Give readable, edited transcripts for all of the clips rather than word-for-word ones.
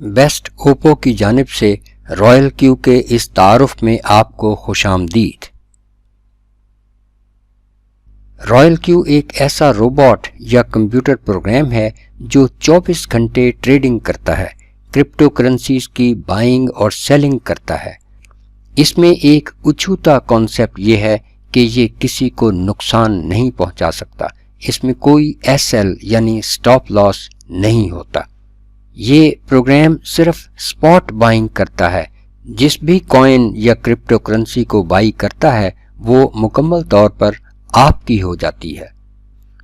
Best Oppo کی جانب سے رائل کیو کے اس تعارف میں آپ کو خوش آمدید۔ رائل کیو ایک ایسا روبوٹ یا کمپیوٹر پروگرام ہے جو 24 گھنٹے ٹریڈنگ کرتا ہے، کرپٹو کرنسیز کی بائنگ اور سیلنگ کرتا ہے۔ اس میں ایک اچھوتا کانسیپٹ یہ ہے کہ یہ کسی کو نقصان نہیں پہنچا سکتا، اس میں کوئی ایس ایل یعنی سٹاپ لاس نہیں ہوتا۔ یہ پروگرام صرف سپاٹ بائنگ کرتا ہے، جس بھی کوائن یا کرپٹو کرنسی کو بائی کرتا ہے وہ مکمل طور پر آپ کی ہو جاتی ہے،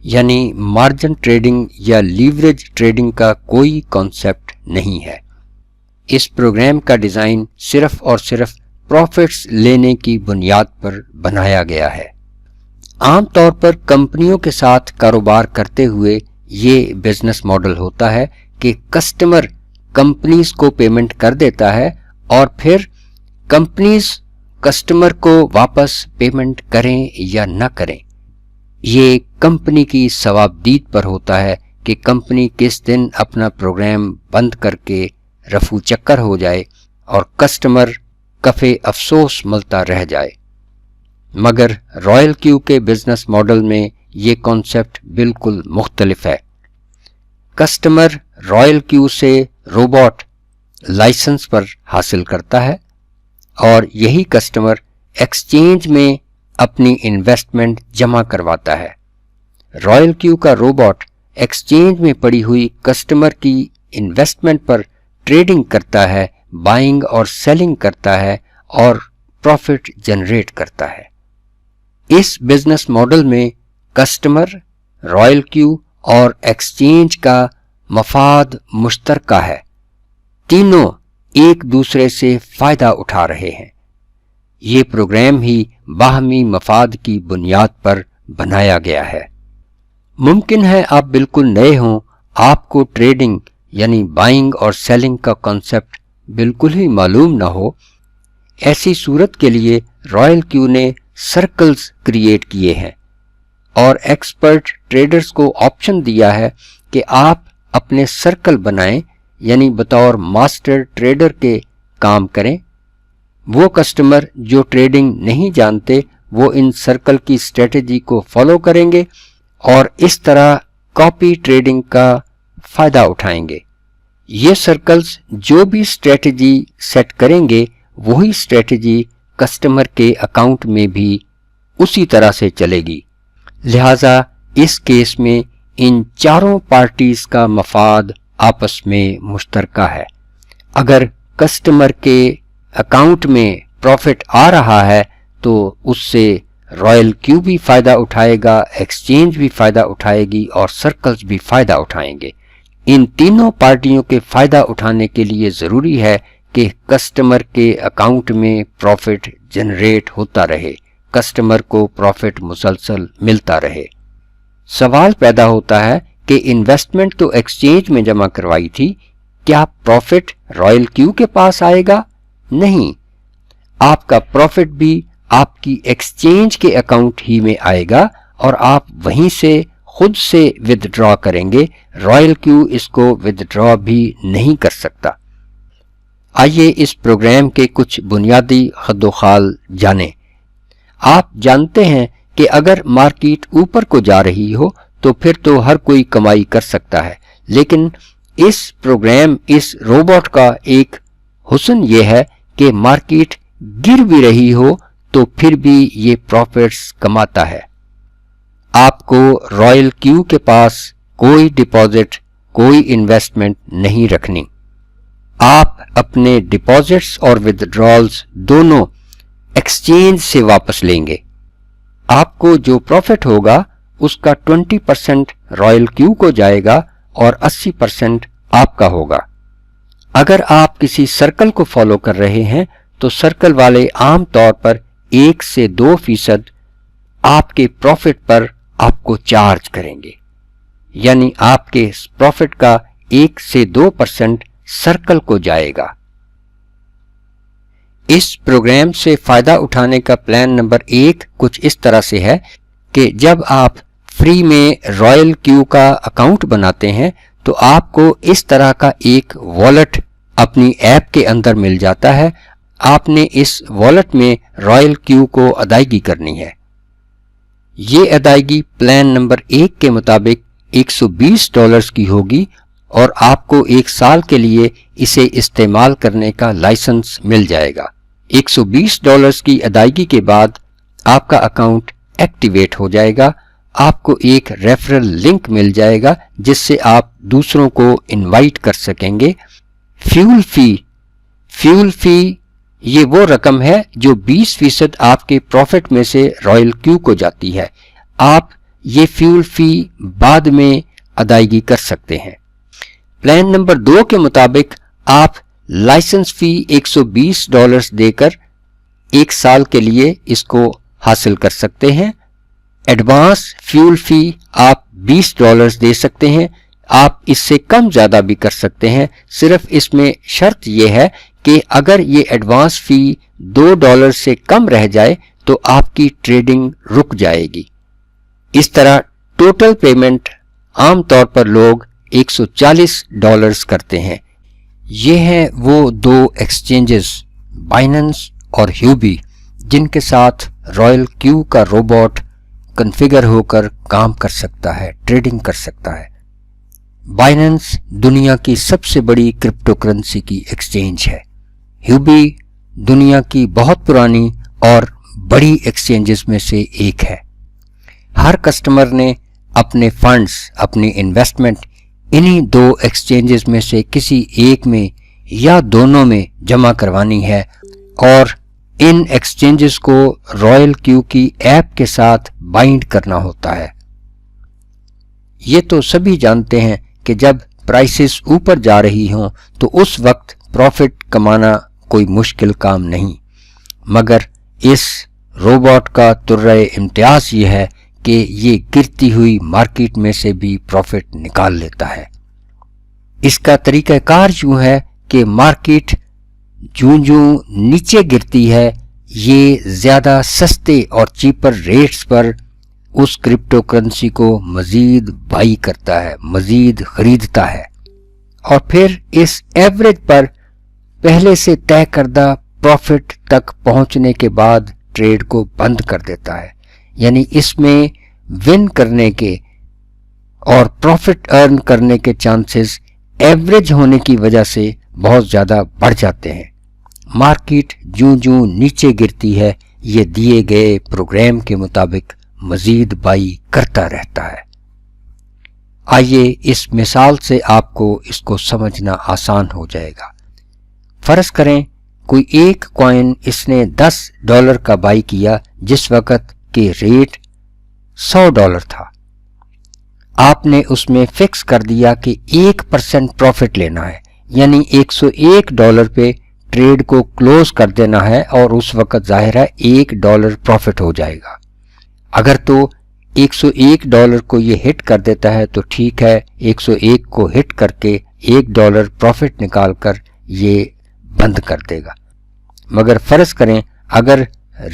یعنی مارجن ٹریڈنگ یا لیوریج ٹریڈنگ کا کوئی کانسیپٹ نہیں ہے۔ اس پروگرام کا ڈیزائن صرف اور صرف پروفٹس لینے کی بنیاد پر بنایا گیا ہے۔ عام طور پر کمپنیوں کے ساتھ کاروبار کرتے ہوئے یہ بزنس ماڈل ہوتا ہے کہ کسٹمر کمپنیز کو پیمنٹ کر دیتا ہے اور پھر کمپنیز کسٹمر کو واپس پیمنٹ کریں یا نہ کریں۔ یہ کمپنی کی ثوابدید پر ہوتا ہے کہ کمپنی کس دن اپنا پروگرام بند کر کے رفو چکر ہو جائے اور کسٹمر کفے افسوس ملتا رہ جائے۔ مگر رائل کیو کے بزنس ماڈل میں یہ کانسیپٹ بالکل مختلف ہے۔ کسٹمر رائل کیو سے روبوٹ لائسنس پر حاصل کرتا ہے اور یہی کسٹمر ایکسچینج میں اپنی انویسٹمنٹ جمع کرواتا ہے۔ رائل کیو کا روبوٹ ایکسچینج میں پڑی ہوئی کسٹمر کی انویسٹمنٹ پر ٹریڈنگ کرتا ہے، بائنگ اور سیلنگ کرتا ہے اور پروفٹ جنریٹ کرتا ہے۔ اس بزنس ماڈل میں کسٹمر، رائل کیو اور ایکسچینج کا مفاد مشترکہ ہے، تینوں ایک دوسرے سے فائدہ اٹھا رہے ہیں۔ یہ پروگرام ہی باہمی مفاد کی بنیاد پر بنایا گیا ہے۔ ممکن ہے آپ بالکل نئے ہوں، آپ کو ٹریڈنگ یعنی بائنگ اور سیلنگ کا کانسیپٹ بالکل ہی معلوم نہ ہو۔ ایسی صورت کے لیے رائل کیو نے سرکلز کریٹ کیے ہیں اور ایکسپرٹ ٹریڈرز کو آپشن دیا ہے کہ آپ اپنے سرکل بنائیں، یعنی بطور ماسٹر ٹریڈر کے کام کریں۔ وہ کسٹمر جو ٹریڈنگ نہیں جانتے وہ ان سرکل کی اسٹریٹجی کو فالو کریں گے اور اس طرح کاپی ٹریڈنگ کا فائدہ اٹھائیں گے۔ یہ سرکلز جو بھی اسٹریٹجی سیٹ کریں گے وہی اسٹریٹجی کسٹمر کے اکاؤنٹ میں بھی اسی طرح سے چلے گی۔ لہٰذا اس کیس میں ان چاروں پارٹیز کا مفاد آپس میں مشترکہ ہے۔ اگر کسٹمر کے اکاؤنٹ میں پروفٹ آ رہا ہے تو اس سے رائل کیو بھی فائدہ اٹھائے گا، ایکسچینج بھی فائدہ اٹھائے گی اور سرکلز بھی فائدہ اٹھائیں گے۔ ان تینوں پارٹیوں کے فائدہ اٹھانے کے لیے ضروری ہے کہ کسٹمر کے اکاؤنٹ میں پروفٹ جنریٹ ہوتا رہے، کسٹمر کو پروفٹ مسلسل ملتا رہے۔ سوال پیدا ہوتا ہے کہ انویسٹمنٹ تو ایکسچینج میں جمع کروائی تھی، کیا پروفٹ رائل کیو کے پاس آئے گا؟ نہیں، آپ کا پروفٹ بھی آپ کی ایکسچینج کے اکاؤنٹ ہی میں آئے گا اور آپ وہیں سے خود سے ودڈرا کریں گے۔ رائل کیو اس کو ودڈرا بھی نہیں کر سکتا۔ آئیے اس پروگرام کے کچھ بنیادی خد و خال جانیں۔ آپ جانتے ہیں کہ اگر مارکیٹ اوپر کو جا رہی ہو تو پھر تو ہر کوئی کمائی کر سکتا ہے، لیکن اس پروگرام، اس روبوٹ کا ایک حسن یہ ہے کہ مارکیٹ گر بھی رہی ہو تو پھر بھی یہ پروفٹس کماتا ہے۔ آپ کو رائل کیو کے پاس کوئی ڈپازٹ، کوئی انویسٹمنٹ نہیں رکھنی۔ آپ اپنے ڈپازٹس اور ودڈرالز دونوں ایکسچینج سے واپس لیں گے۔ آپ کو جو پروفٹ ہوگا اس کا 20% رائل کیو کو جائے گا اور 80% آپ کا ہوگا۔ اگر آپ کسی سرکل کو فالو کر رہے ہیں تو سرکل والے عام طور پر 1 سے 2% آپ کے پروفٹ پر آپ کو چارج کریں گے، یعنی آپ کے پروفٹ کا 1 سے 2% سرکل کو جائے گا۔ اس پروگرام سے فائدہ اٹھانے کا پلان نمبر 1 کچھ اس طرح سے ہے کہ جب آپ فری میں رائل کیو کا اکاؤنٹ بناتے ہیں تو آپ کو اس طرح کا ایک والیٹ اپنی ایپ کے اندر مل جاتا ہے. آپ نے اس والٹ میں رائل کیو کو ادائیگی کرنی ہے. یہ ادائیگی پلان نمبر 1 کے مطابق $120 کی ہوگی اور آپ کو 1 سال کے لیے اسے استعمال کرنے کا لائسنس مل جائے گا. $120 کی ادائیگی کے بعد آپ کا اکاؤنٹ ایکٹیویٹ ہو جائے گا. آپ کو ایک ریفرل لنک مل جائے گا جس سے آپ دوسروں کو انوائٹ کر سکیں گے. فیول فی یہ وہ رقم ہے جو 20% آپ کے پروفٹ میں سے رائل کیو کو جاتی ہے. آپ یہ فیول فی بعد میں ادائیگی کر سکتے ہیں. پلان نمبر 2 کے مطابق آپ لائسنس فی $120 دے کر 1 سال کے لیے اس کو حاصل کر سکتے ہیں. ایڈوانس فیول فی آپ $20 دے سکتے ہیں. آپ اس سے کم زیادہ بھی کر سکتے ہیں. صرف اس میں شرط یہ ہے کہ اگر یہ ایڈوانس فی $2 سے کم رہ جائے تو آپ کی ٹریڈنگ رک جائے گی. اس طرح ٹوٹل پیمنٹ عام طور پر لوگ $140 کرتے ہیں. یہ ہیں وہ 2 ایکسچینجز بائننس اور ہیوبی جن کے ساتھ رائل کیو کا روبوٹ کنفیگر ہو کر کام کر سکتا ہے، ٹریڈنگ کر سکتا ہے. بائننس دنیا کی سب سے بڑی کرپٹو کرنسی کی ایکسچینج ہے. ہیوبی دنیا کی بہت پرانی اور بڑی ایکسچینجز میں سے ایک ہے. ہر کسٹمر نے اپنے فنڈز، اپنی انویسٹمنٹ انہی 2 ایکسچینجز میں سے کسی ایک میں یا دونوں میں جمع کروانی ہے اور ان ایکسچینجز کو رائل کیو کی ایپ کے ساتھ بائنڈ کرنا ہوتا ہے. یہ تو سبھی جانتے ہیں کہ جب پرائسز اوپر جا رہی ہوں تو اس وقت پروفٹ کمانا کوئی مشکل کام نہیں، مگر اس روبوٹ کا طرۂ امتیاز یہ ہے کہ یہ گرتی ہوئی مارکیٹ میں سے بھی پروفٹ نکال لیتا ہے. اس کا طریقہ کار یوں ہے کہ مارکیٹ جوں نیچے گرتی ہے یہ زیادہ سستے اور چیپر ریٹس پر اس کرپٹو کرنسی کو مزید بائی کرتا ہے، مزید خریدتا ہے اور پھر اس ایوریج پر پہلے سے طے کردہ پروفٹ تک پہنچنے کے بعد ٹریڈ کو بند کر دیتا ہے. یعنی اس میں ون کرنے کے اور پروفٹ ارن کرنے کے چانسز ایوریج ہونے کی وجہ سے بہت زیادہ بڑھ جاتے ہیں. مارکیٹ جوں نیچے گرتی ہے یہ دیے گئے پروگرام کے مطابق مزید بائی کرتا رہتا ہے. آئیے اس مثال سے آپ کو اس کو سمجھنا آسان ہو جائے گا. فرض کریں کوئی ایک کوائن اس نے $10 کا بائی کیا جس وقت کہ ریٹ $100 تھا. آپ نے اس میں فکس کر دیا کہ 1% پروفٹ لینا ہے، یعنی $101 پہ ٹریڈ کو کلوز کر دینا ہے اور اس وقت ظاہر ہے $1 پروفٹ ہو جائے گا. اگر تو $101 کو یہ ہٹ کر دیتا ہے تو ٹھیک ہے، 101 کو ہٹ کر کے $1 پروفٹ نکال کر یہ بند کر دے گا. مگر فرض کریں اگر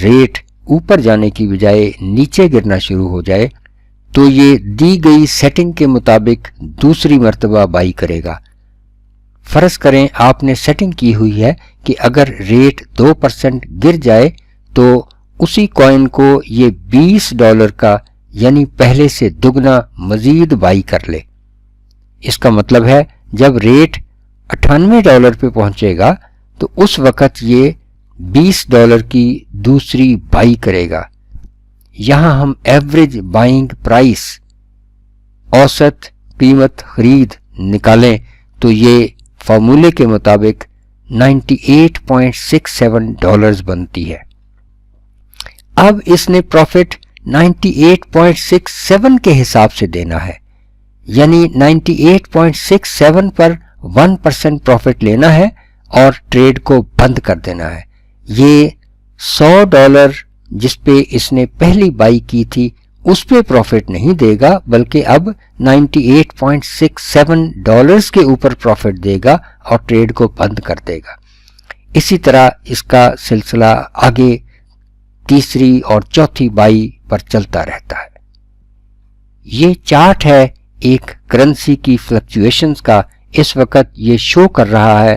ریٹ اوپر جانے کی بجائے نیچے گرنا شروع ہو جائے تو یہ دی گئی سیٹنگ کے مطابق دوسری مرتبہ بائی کرے گا. فرض کریں آپ نے سیٹنگ کی ہوئی ہے کہ اگر ریٹ 2% گر جائے تو اسی کوائن کو یہ $20 کا یعنی پہلے سے دگنا مزید بائی کر لے. اس کا مطلب ہے جب ریٹ $98 پہ پہنچے گا تو اس وقت یہ $20 کی دوسری بائی کرے گا. یہاں ہم ایوریج بائنگ پرائس، اوسط قیمت خرید نکالیں تو یہ فارمولے کے مطابق $98.67 بنتی ہے. اب اس نے پروفٹ 98.67 کے حساب سے دینا ہے، یعنی 98.67 پر 1% پروفٹ لینا ہے اور ٹریڈ کو بند کر دینا ہے. یہ $100 جس پہ اس نے پہلی بائی کی تھی اس پہ پروفٹ نہیں دے گا، بلکہ اب $98.67 کے اوپر پروفٹ دے گا اور ٹریڈ کو بند کر دے گا. اسی طرح اس کا سلسلہ آگے تیسری اور چوتھی بائی پر چلتا رہتا ہے. یہ چارٹ ہے ایک کرنسی کی فلکچویشنز کا. اس وقت یہ شو کر رہا ہے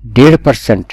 1.5%,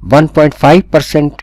1.5%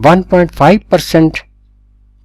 1.5%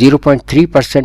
0.3%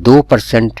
2%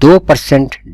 2%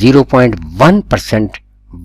0.1%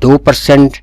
2%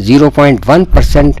0.1%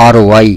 ROI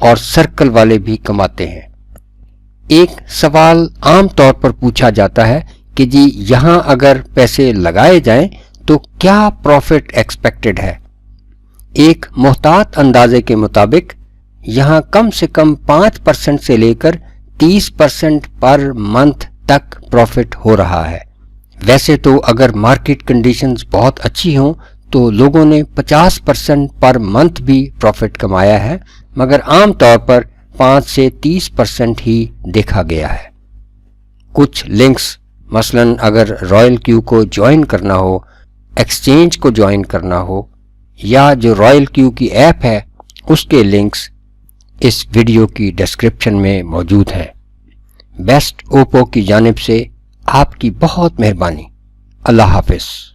اور سرکل والے بھی کماتے ہیں۔ ایک سوال عام طور پر پوچھا جاتا ہے کہ جی یہاں اگر پیسے لگائے جائیں تو کیا پروفٹ ایکسپیکٹڈ ہے؟ ایک محتاط اندازے کے مطابق یہاں کم سے کم 5% سے لے کر 30% پر منتھ تک پروفٹ ہو رہا ہے۔ ویسے تو اگر مارکیٹ کنڈیشنز بہت اچھی ہوں تو لوگوں نے 50% پر منتھ بھی پروفٹ کمایا ہے، مگر عام طور پر 5 سے 30% ہی دیکھا گیا ہے۔ کچھ لنکس، مثلاً اگر رائل کیو کو جوائن کرنا ہو، ایکسچینج کو جوائن کرنا ہو، یا جو رائل کیو کی ایپ ہے اس کے لنکس اس ویڈیو کی ڈسکرپشن میں موجود ہیں۔ بیسٹ اوپو کی جانب سے آپ کی بہت مہربانی۔ اللہ حافظ۔